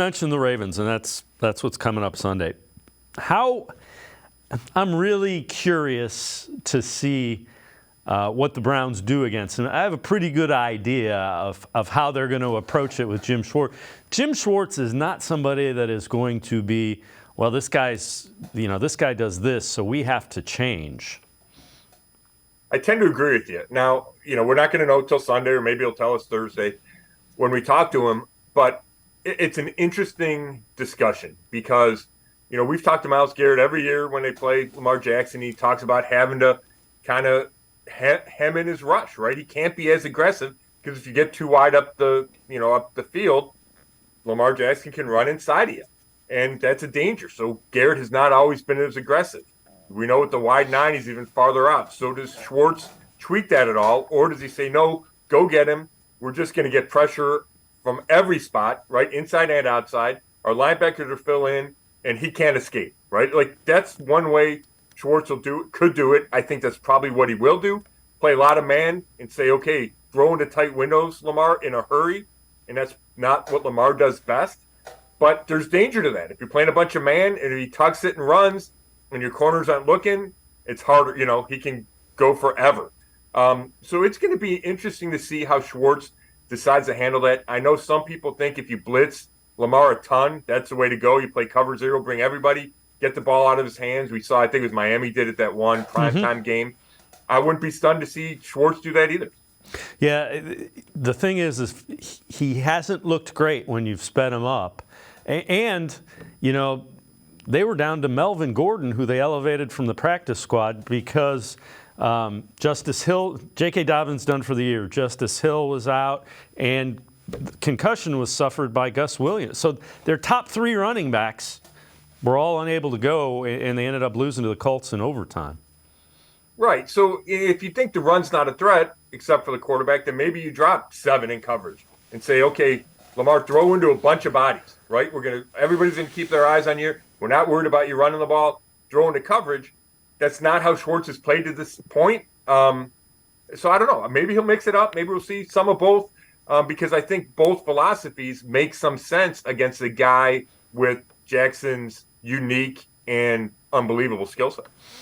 Mentioned the Ravens, and that's what's coming up Sunday. I'm really curious to see what the Browns do against them. I have a pretty good idea of how they're going to approach it with Jim Schwartz. Jim Schwartz is not somebody that is going to be, well, this guy does this, so we have to change. I tend to agree with you. Now, we're not going to know till Sunday, or maybe he'll tell us Thursday when we talk to him, but it's an interesting discussion because, we've talked to Myles Garrett every year when they play Lamar Jackson. He talks about having to kind of hem in his rush, right? He can't be as aggressive because if you get too wide up the field, Lamar Jackson can run inside of you, and that's a danger. So Garrett has not always been as aggressive. We know with the wide nine, he's even farther out. So does Schwartz tweak that at all, or does he say, no, go get him? We're just going to get pressure from every spot, right, inside and outside. Our linebackers are fill in, and he can't escape, right? Like, that's one way Schwartz could do it. I think that's probably what he will do. Play a lot of man and say, okay, throw into tight windows, Lamar, in a hurry, and that's not what Lamar does best. But there's danger to that. If you're playing a bunch of man and he tucks it and runs and your corners aren't looking, it's harder. He can go forever. So it's going to be interesting to see how Schwartz decides to handle that. I know some people think if you blitz Lamar a ton, that's the way to go. You play cover zero, bring everybody, get the ball out of his hands. We saw, I think it was Miami did it that one primetime game. I wouldn't be stunned to see Schwartz do that either. Yeah, the thing is he hasn't looked great when you've sped him up. And, they were down to Melvin Gordon, who they elevated from the practice squad because Justice Hill, J.K. Dobbins done for the year. Justice Hill was out, and concussion was suffered by Gus Williams. So their top three running backs were all unable to go, and they ended up losing to the Colts in overtime. Right. So if you think the run's not a threat, except for the quarterback, then maybe you drop 7 in coverage and say, okay, Lamar, throw into a bunch of bodies, right? Everybody's going to keep their eyes on you. We're not worried about you running the ball, throw into coverage. That's not how Schwartz has played to this point. So I don't know. Maybe he'll mix it up. Maybe we'll see some of both because I think both philosophies make some sense against a guy with Jackson's unique and unbelievable skill set.